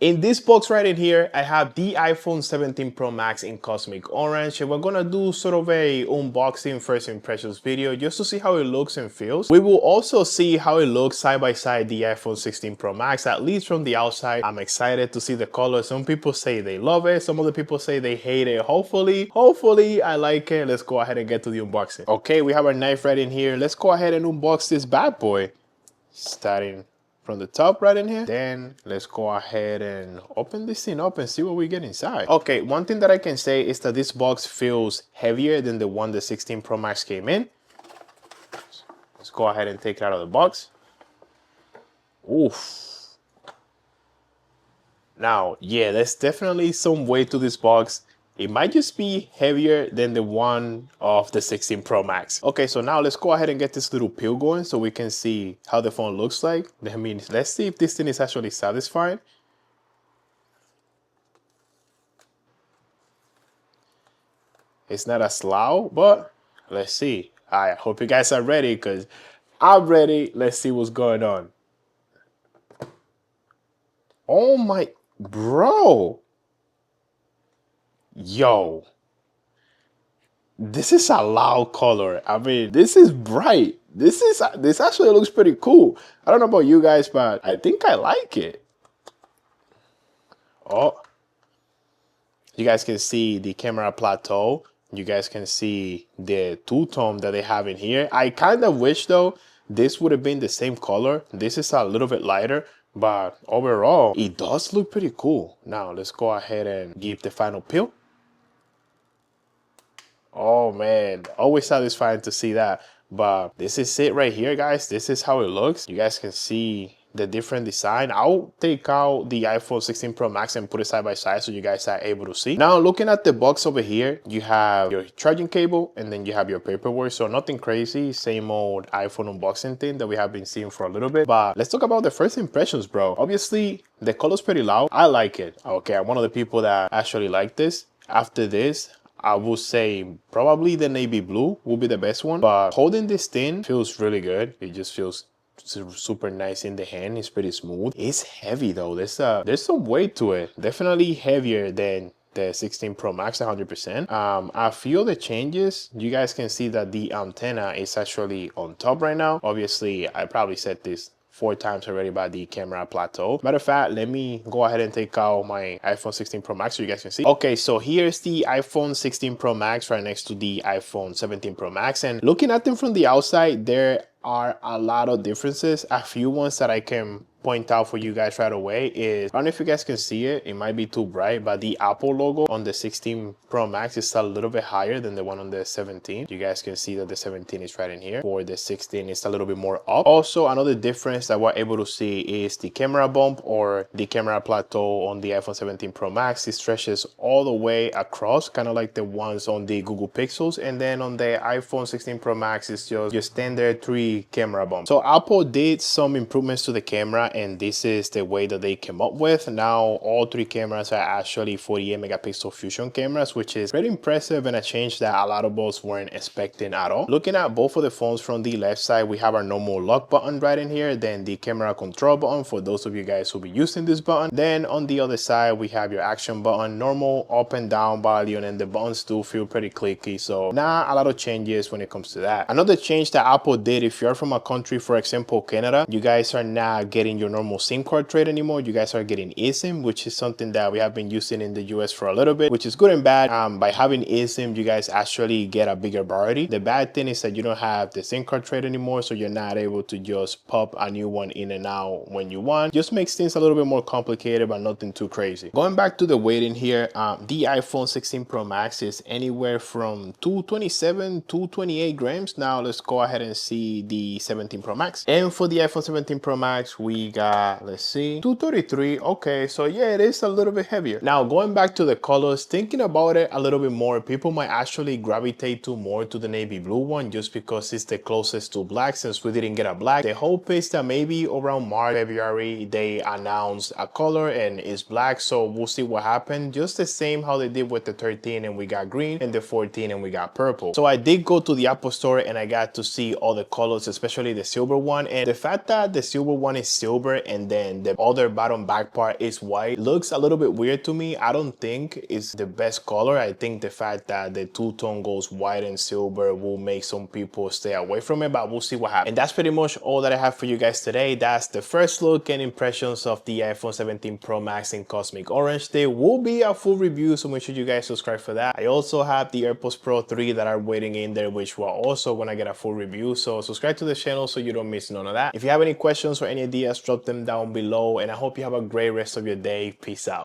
In this box right in here, I have the iPhone 17 Pro Max in Cosmic Orange, and we're gonna do sort of a unboxing first impressions video just to see how it looks and feels. We will also see how it looks side by side the iPhone 16 Pro Max, at least from the outside. I'm excited to see the color. Some people say they love it, some other people say they hate it. Hopefully I like it. Let's go ahead and get to the unboxing. Okay, we have our knife right in here. Let's go ahead and unbox this bad boy. Starting from the top right in here. Then let's go ahead and open this thing up and see what we get inside. Okay, one thing that I can say is that this box feels heavier than the one the 16 Pro Max came in. Let's go ahead and take it out of the box. Oof. Now, yeah, there's definitely some weight to this box. It might just be heavier than the one of the 16 Pro Max. Okay, so now let's go ahead and get this little peel going so we can see how the phone looks like. I mean, let's see if this thing is actually satisfying. It's not as loud, but let's see. I hope you guys are ready because I'm ready. Let's see what's going on. Oh my, bro. Yo, this is a loud color. I mean, this is bright. This actually looks pretty cool. I don't know about you guys, but I think I like it. Oh, you guys can see the camera plateau. You guys can see the two-tone that they have in here. I kind of wish though this would have been the same color. This is a little bit lighter, but overall it does look pretty cool. Now let's go ahead and give the final peel. Oh man, always satisfying to see that. But this is it right here, guys. This is how it looks. You guys can see the different design. I'll take out the iPhone 16 Pro Max and put it side by side so you guys are able to see. Now looking at the box over here, you have your charging cable and then you have your paperwork. So nothing crazy, same old iPhone unboxing thing that we have been seeing for a little bit. But let's talk about the first impressions, bro. Obviously the color's pretty loud. I like it. Okay, I'm one of the people that actually like this. After this, I would say probably the navy blue will be the best one, but holding this thing feels really good. It just feels super nice in the hand. It's pretty smooth. It's heavy though. There's some weight to it. Definitely heavier than the 16 Pro Max 100%. I feel the changes. You guys can see that the antenna is actually on top right now. Obviously, I probably said this 4 times already by the camera plateau. Matter of fact, let me go ahead and take out my iPhone 16 Pro Max so you guys can see. Okay, so here's the iPhone 16 Pro Max right next to the iPhone 17 Pro Max. And looking at them from the outside, there are a lot of differences. A few ones that I can point out for you guys right away is, I don't know if you guys can see it, it might be too bright, but the Apple logo on the 16 Pro Max is a little bit higher than the one on the 17. You guys can see that the 17 is right in here. For the 16, it's a little bit more up. Also, another difference that we're able to see is the camera bump or the camera plateau on the iPhone 17 Pro Max. It stretches all the way across, kind of like the ones on the Google Pixels. And then on the iPhone 16 Pro Max, it's just your standard 3 camera bump. So Apple did some improvements to the camera, and this is the way that they came up with. Now all 3 cameras are actually 48 megapixel fusion cameras, which is very impressive and a change that a lot of us weren't expecting at all. Looking at both of the phones from the left side, we have our normal lock button right in here, then the camera control button for those of you guys who will be using this button. Then on the other side, we have your action button, normal up and down volume, and the buttons do feel pretty clicky. So not a lot of changes when it comes to that. Another change that Apple did, if you're from a country, for example, Canada, you guys are not getting your normal SIM card trade anymore. You guys are getting eSIM, which is something that we have been using in the US for a little bit, which is good and bad. By having eSIM, you guys actually get a bigger variety. The bad thing is that you don't have the SIM card trade anymore, so you're not able to just pop a new one in and out when you want. Just makes things a little bit more complicated, but nothing too crazy. Going back to the weight in here, the iPhone 16 Pro Max is anywhere from 227 to 28 grams. Now let's go ahead and see the 17 Pro Max. And for the iPhone 17 Pro Max, we got, let's see, 233. Okay, so yeah, it is a little bit heavier. Now going back to the colors, thinking about it a little bit more, people might actually gravitate to more to the navy blue one just because it's the closest to black, since we didn't get a black. The hope is that maybe around March, February, they announce a color and it's black, so we'll see what happens. Just the same how they did with the 13 and we got green, and the 14 and we got purple. So I did go to the Apple store and I got to see all the colors models, especially the silver one. And the fact that the silver one is silver and then the other bottom back part is white looks a little bit weird to me. I don't think it's the best color. I think the fact that the two-tone goes white and silver will make some people stay away from it, but we'll see what happens. And that's pretty much all that I have for you guys today. That's the first look and impressions of the iPhone 17 Pro Max in Cosmic Orange. There will be a full review, so make sure you guys subscribe for that. I also have the AirPods Pro 3 that are waiting in there, which we're also gonna get a full review, so subscribe to the channel so you don't miss none of that. If you have any questions or any ideas, drop them down below, and I hope you have a great rest of your day. Peace out.